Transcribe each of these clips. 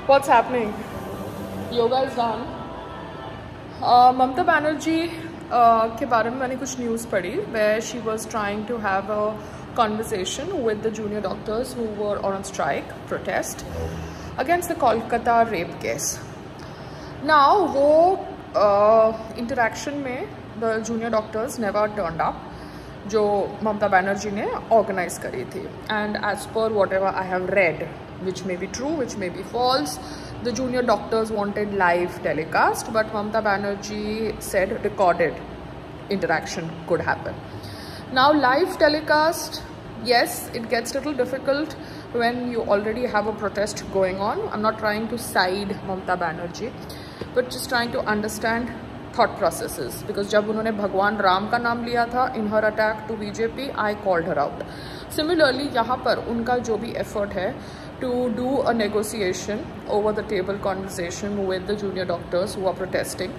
What's happening? Yoga is done. Mamata Banerjee के बारे में मैंने कुछ न्यूज़ पढ़ी where she was trying to have a conversation with the junior doctors who were on strike, protest against the Kolkata rape case. Now वो interaction में the junior doctors never turned up जो ममता बनर्जी ने organise करी थी. And as per whatever I have read, which may be true, which may be false, the junior doctors wanted live telecast, but Mamata Banerjee said recorded interaction could happen. Now live telecast, yes, it gets a little difficult when you already have a protest going on. I'm not trying to side Mamata Banerjee, but just trying to understand thought processes, because जब उन्होंने भगवान राम का नाम लिया था in her attack to BJP, I called her out. Similarly यहाँ पर उनका जो भी effort है to do a negotiation over the table conversation with the junior doctors who are protesting,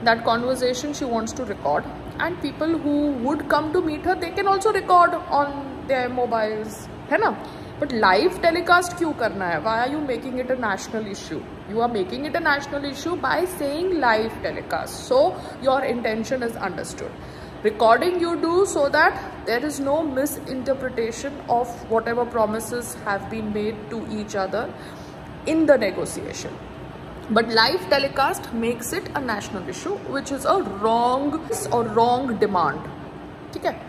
that conversation she wants to record, and people who would come to meet her, they can also record on their mobiles, है ना? But live telecast क्यों करना है? Why are you making it a national issue? You are making it a national issue by saying live telecast, so your intention is understood. Recording you do so that there is no misinterpretation of whatever promises have been made to each other in the negotiation. But live telecast makes it a national issue, which is a wrong demand. ठीक है?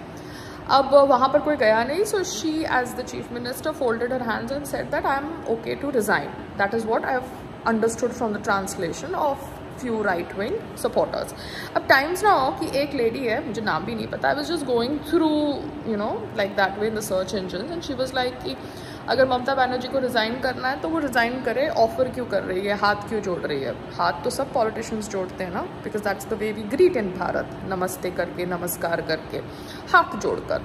अब वहाँ पर कोई गया नहीं, so she as the chief minister folded her hands and said that I am okay to resign. That is what I have understood from the translation of few right-wing supporters. अब times now कि एक lady है, मुझे नाम भी नहीं पता, I was just going through, you know, like that way in the search engines, and she was like कि अगर ममता बनर्जी को रिज़ाइन करना है तो वो रिज़ाइन करे, ऑफर क्यों कर रही है, हाथ क्यों जोड़ रही है? हाथ तो सब पॉलिटिशियंस जोड़ते हैं ना, because that's the way we greet in Bharat, namaste करके, नमस्कार करके, हाथ जोड़कर,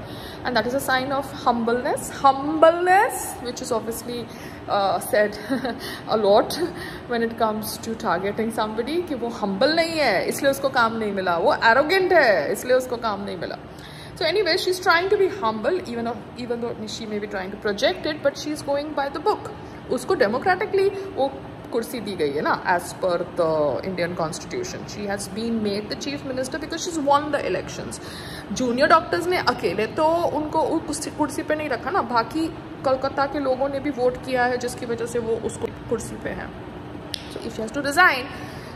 and that is a sign of humbleness which is obviously said a lot when it comes to targeting somebody कि वो humble नहीं है इसलिए उसको काम नहीं मिला, वो arrogant है इसलिए उसको काम नहीं मिला. So anyway, she's trying to be humble, even though she may be trying to project it, but she's going by the book. उसको democratically वो कुर्सी दी गई है ना, as per the Indian Constitution. She has been made the chief minister because she's won the elections. Junior doctors ने अकेले तो उनको उस कुर्सी पे नहीं रखा ना, बाकी कोलकाता के लोगों ने भी वोट किया है जिसकी वजह से वो उसको कुर्सी पे हैं. So if she has to resign,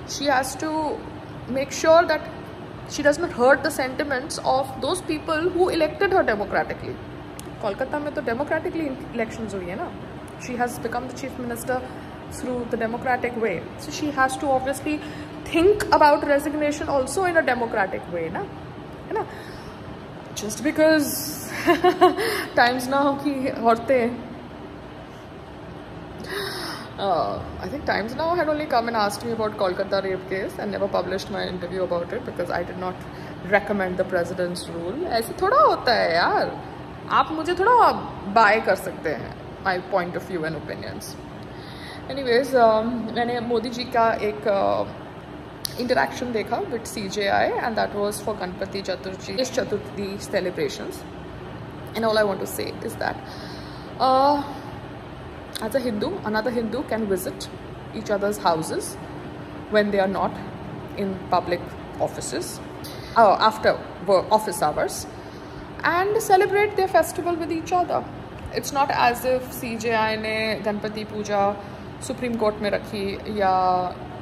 she has to make sure that she does not hurt the sentiments of those people who elected her democratically. Kolkata में तो democratically elections हुई है ना. She has become the chief minister through the democratic way. So she has to obviously think about resignation also in a democratic way, na? है ना? Just because times now की औरतें I think Times Now had only come and asked me about Kolkata rape case and never published my interview about it because I did not recommend the president's rule. ऐसे थोड़ा होता है यार, आप मुझे थोड़ा बाय कर सकते हैं my point of view and opinions. Anyways, मैंने मोदी जी का एक interaction देखा with CJI, and that was for Ganpati Chaturthi celebrations. And all I want to say is that as a Hindu, another Hindu can visit each other's houses when they are not in public offices, after work, office hours, and celebrate their festival with each other. It's not as if CJI ने गणपति पूजा supreme court में रखी या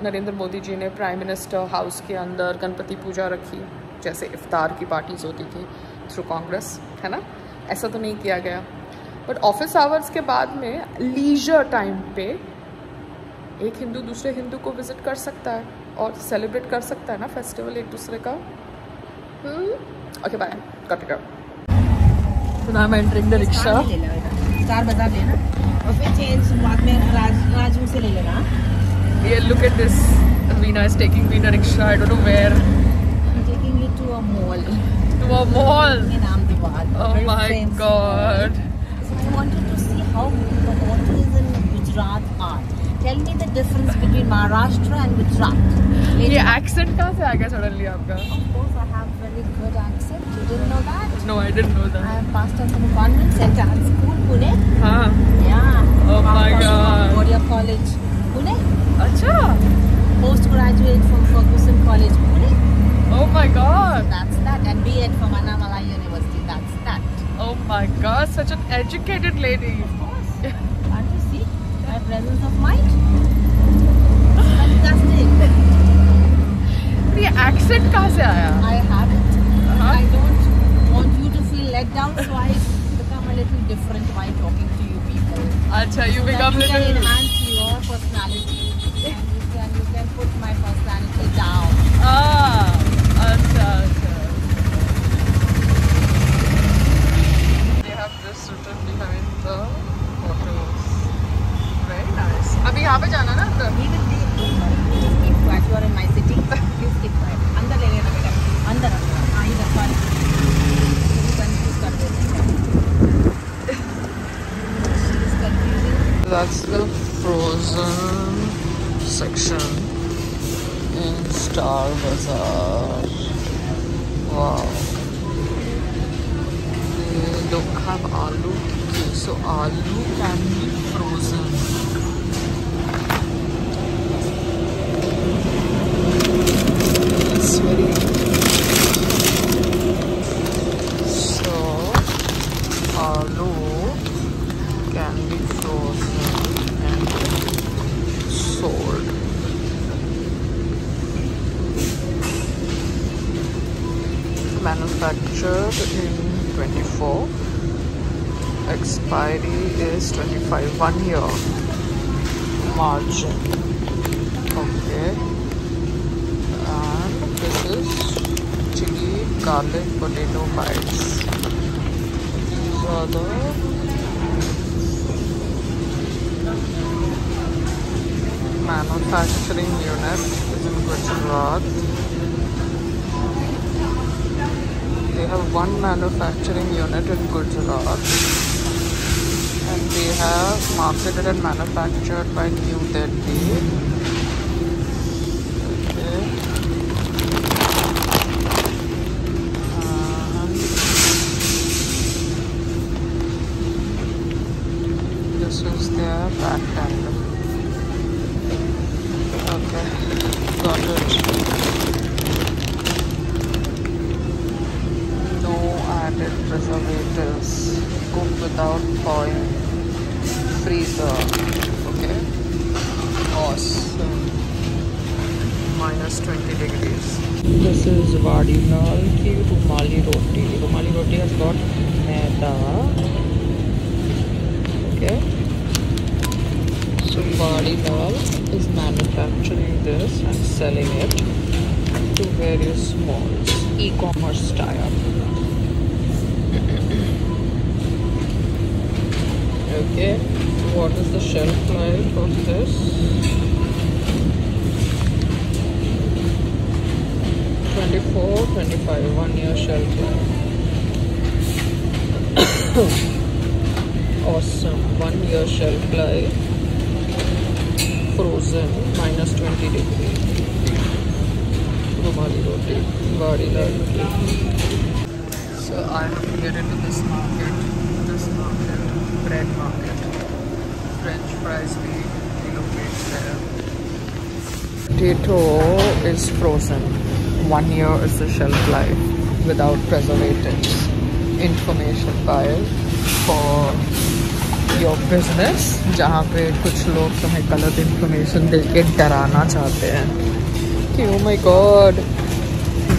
नरेंद्र मोदी जी ने prime minister house के अंदर गणपति पूजा रखी, जैसे इफ्तार की पार्टीज होती थी थ्रू कांग्रेस, है ना? ऐसा तो नहीं किया गया. बट ऑफिस आवर्स के बाद में लीजर टाइम पे एक हिंदू दूसरे हिंदू को विजिट कर सकता है और सेलिब्रेट कर सकता है ना फेस्टिवल एक दूसरे का. Okay bye, cut it out. So now I'm entering the rickshaw. 4 बाजार लेना और फिर चेंज बाद में राजू से ले लेना. Yeah, look at this. Veena is taking me in a rickshaw. I don't know where. I'm taking you to a mall. To a mall? In Ahmedabad. Oh my God. So I wanted to see how the hotels in Gujarat are. Tell me the difference between Maharashtra and Gujarat. ये accent कहाँ से आ गया suddenly आपका? Of course, I have very good accent. You didn't know that? No, I didn't know that. I have passed out from a convent center school, Pune. हाँ. Yeah. Oh my God. Warrior College, Pune. such an educated lady. Of course. Can't you see my presence of mind? Fantastic. ये accent कहाँ से आया? I have it. I don't want you to feel let down, so I become a little different while talking to you people. अच्छा, you So become that you can little. enhance your personality. And you can put my personality down. अच्छा अच्छा. They have this written behind the photos. Very nice. अभी यहाँ पे जाना ना अंदर? We will be. Just keep quiet. You are in my city. Please keep quiet. अंदर ले लेना बेटा. अंदर अंदर. हाँ इधर पर. Confuse कर देते हैं. That's the frozen section in Star Bazaar. Wow. They don't have aloo. Okay, so aloo can be frozen. It's very. So aloo can be frozen and sold. Manufactured in 24. Expiry is 25. 1 year. Margin. Okay. And this is chili garlic potato bites. These are the manufacturing unit is in Gujarat. They have one manufacturing unit in Gujarat, and they have marketed and manufactured by New Delhi. Okay. And this is their back end. Okay, got it. No added preservatives. Cook without oil. Freezer. Okay. Awesome. -20 degrees. This is Vadilal ki Rumali roti. Rumali roti has got maida. Okay. So Vadilal is manufacturing this and selling it to various malls, e-commerce style. Okay, what is the shelf life of this? 24, 25, 1 year shelf life. Awesome, 1 year shelf life. Frozen, -20 degrees. Rumali roti, Vadilal. So I have to get into this market, bread market. French fries being relocated there. Potato is frozen. 1 year is the shelf life without preservatives. Information file for your business, जहाँ पे कुछ लोग तुम्हें गलत information देके डराना चाहते हैं कि oh my god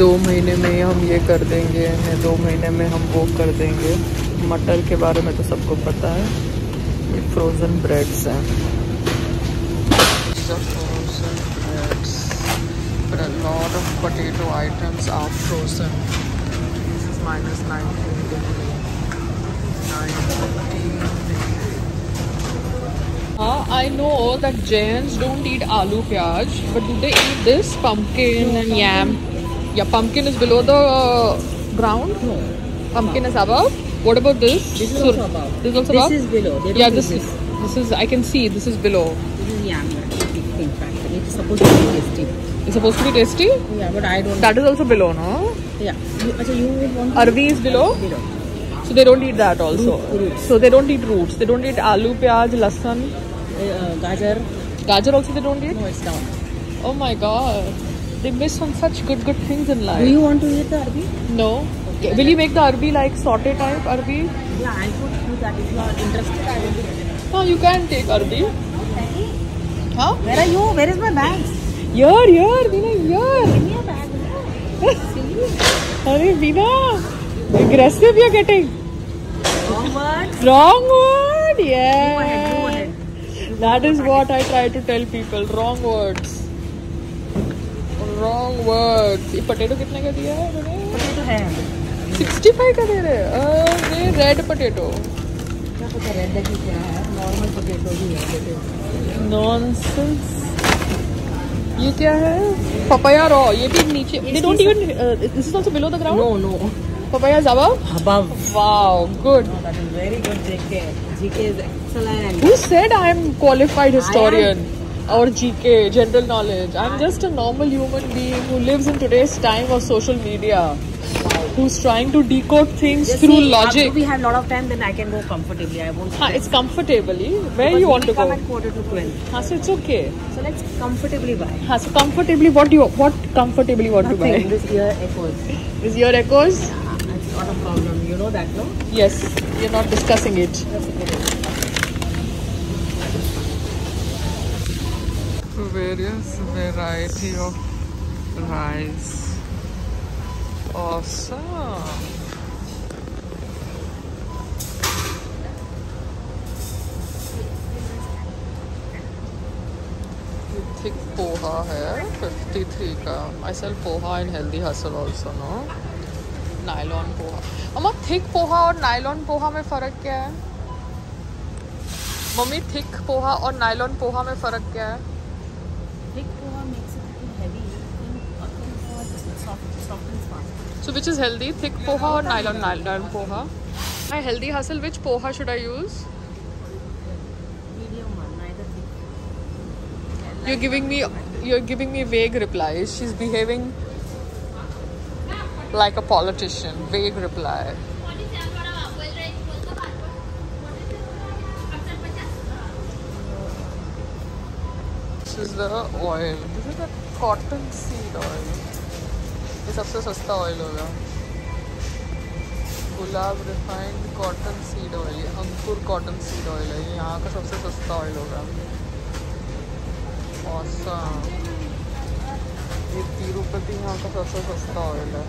2 महीने में हम ये कर देंगे, 2 महीने में हम वो कर देंगे. मटर के बारे में तो सबको पता है. ये फ्रोजन ब्रेड्स हैं. These are frozen breads, but a lot of potato items are frozen. This is -19 degrees. 19 degrees. I know that Jains don't eat aloo pyaj, but do they eat this pumpkin and yam? Yeah, pumpkin is below the ground. No. Pumpkin is above. What about this? This is also above. This is also above. This is below. They don't Yeah, eat this is. I can see this is below. This is yam. In fact, it's supposed to be tasty. It's supposed to be tasty. Yeah, but I don't. That is also below, no? Yeah. You would want. Arvi is below. Below. So they don't eat that also. Roots. So they don't eat roots. They don't eat aloo, pyaj, lasan. Gajar. Gajar also they don't eat. No, it's down. Oh my god. They miss on such good things in life. Do you want to eat the arbi? No. Okay. Will you make the arbi like saute type arbi? Yeah, I'll put that. If you are interested, I will be ready. Oh, you can take Arbi. Huh? Where are you? Where is my bag? Here, Veena, here. Give me a bag. Arey, Veena, aggressive you're getting. Wrong word. Wrong word. Yeah. Go ahead. That is what I try to tell people. Wrong words. Wrong words. ये potato कितने का दिया है मैंने? Potato है. 65 का दे रहे हैं. ये red potato. क्या पता red है कि क्या है? Normal potato ही है. Nonsense. ये क्या है? Papaya raw. ये भी नीचे. They don't even. This is also below the ground. No. Papaya is above. Above. Wow, good. Oh, that is very good. GK. GK is excellent. Who said I am qualified historian or GK, general knowledge? I'm just a normal human being who lives in today's time of social media, who's trying to decode things Just through see, logic. If we have a lot of time, then I can go comfortably. I won't. It's comfortably. Where you want to go? Come at 11:45. So it's okay. So let's comfortably buy. So comfortably, what comfortably want to buy? This ear echoes. Is your echoes? It's not a problem. You know that, no? Yes. You're not discussing it. Various variety of rice. Awesome. Thick poha है 53 का. I sell poha in Healthy Hustle also, no? Nylon poha. अम्मा thick poha और nylon poha में फ़र्क क्या है? Mummy thick poha और nylon poha में फ़र्क क्या है? Thick poha makes it a little heavy. Thin poha just softens fast. So which is healthy? Thick poha or nylon poha? My Healthy Hustle, which poha should I use? Medium one, neither thick. You're giving me vague replies. She's behaving like a politician. Vague reply. This is the oil. This is the cotton seed oil. ये सबसे सस्ता oil होगा. गुलाब refined cotton seed oil. ये अंकुर cotton seed oil है. ये यहाँ का सबसे सस्ता ऑयल होगा. Awesome. ये तिरुपति यहाँ का सबसे सस्ता ऑयल है.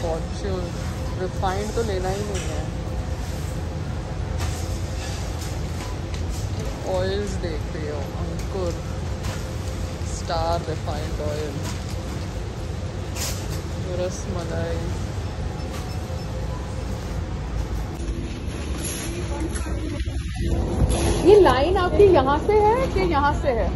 फॉर्च्यून रिफाइंड तो लेना ही नहीं है. ऑयल्स देख रही हो. अंकुर स्टार रिफाइंड ऑयल. रसमलाई. ये लाइन आपकी यहाँ से है कि यहाँ से है?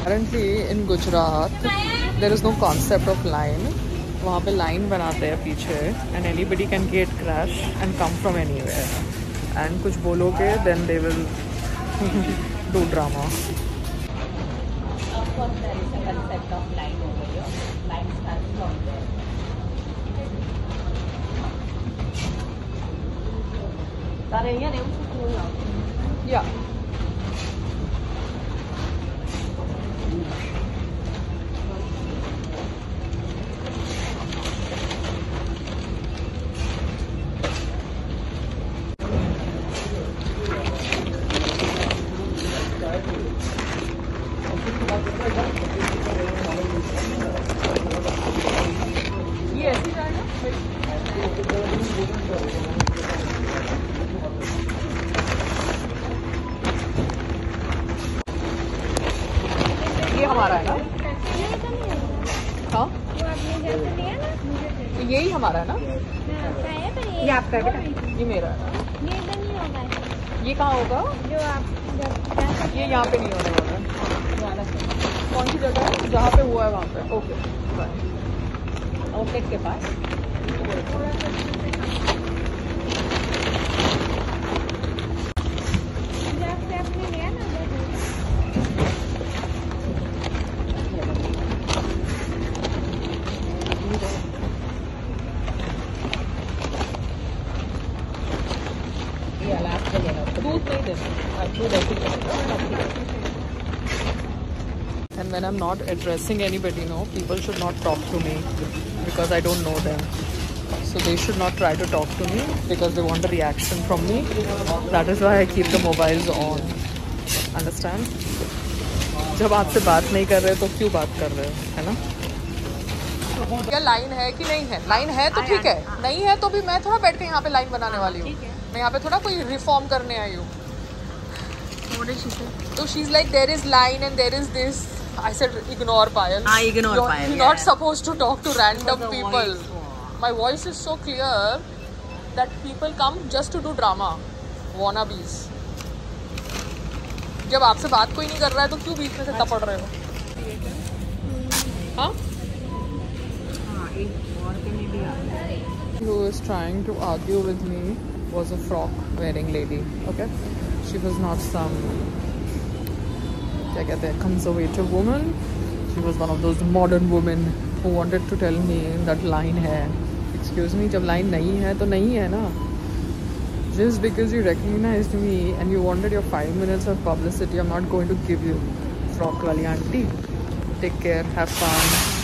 Currently in Gujarat, there is no concept of line. वहाँ पे लाइन बनाते हैं पीछे and anybody can get crash and come from anywhere. And कुछ बोलोगे then they will do drama. Of course, there is a concept of line over here. Line starts from there. Yeah. ये ऐसे जाएगा. ये हमारा है ना? हाँ. यही हमारा है ना? ये आपका है बेटा. ये मेरा है. ये कहाँ होगा? ये यहाँ पे नहीं होने वाला है. कौन सी जगह है? जहाँ पे हुआ है वहाँ पे. ओके. आउटलेट के पास. And when I'm not addressing anybody, no, people should not talk to me because I don't know them. So they should not try to talk to me because they want a reaction from me. That is why I keep the mobiles on. Understand? जब आपसे बात नहीं कर रहे तो क्यों बात कर रहे हो, है ना? क्या लाइन है कि नहीं है? लाइन है तो ठीक है, नहीं है तो भी मैं थोड़ा बैठ के यहाँ पे लाइन बनाने वाली हूँ. मैं यहाँ पे थोड़ा कोई रिफॉर्म करने आई हूँ. So she's like, there is line and there is this. I said, ignore Payal. Ignore Payal. You're not supposed to talk to random people. My voice is so clear that people come just to do drama. Wannabes. जब आपसे बात कोई नहीं कर रहा है तो क्यों बीच में से टपड़ रहे हो? हाँ? Who was trying to argue with me was a frock wearing lady. Okay, she was not some क्या कहते हैं conservative woman. She was one of those modern women who wanted to tell me that line है. Excuse me, जब line नहीं है तो नहीं है ना. Just because you recognized me and you wanted your 5 minutes of publicity, I'm not going to give you. Frock wali auntie. Take care. Have fun.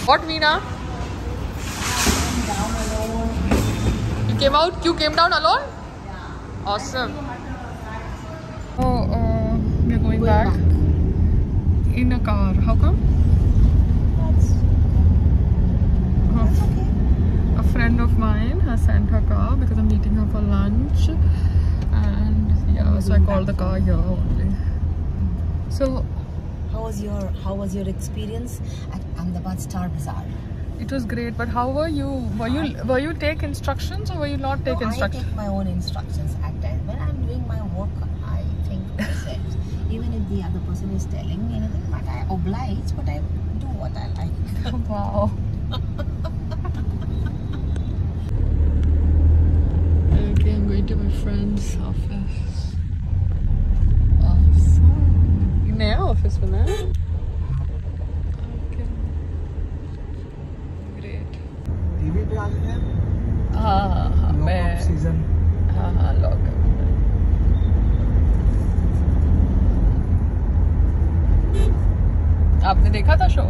What, Veena? You came out? You came down alone? Yeah. Awesome. Oh, we're going back in a car. How come? That's okay. A friend of mine has sent her car because I'm meeting her for lunch, and yeah, so I called the car here only. So, how was your experience at Ahmedabad Star Bazaar? It was great, but how were you? Were you take instructions or were you not take instructions? I take my own instructions at times. When I'm doing my work, I think myself. Even if the other person is telling me anything, but I oblige, but I do what I like. Wow. Okay, I'm going to my friend's office. Awesome. ये नया office बना है? Okay. Great. TV पे आ गए हैं? हाँ, मैं season. हाँ, लॉक. आपने देखा था शो?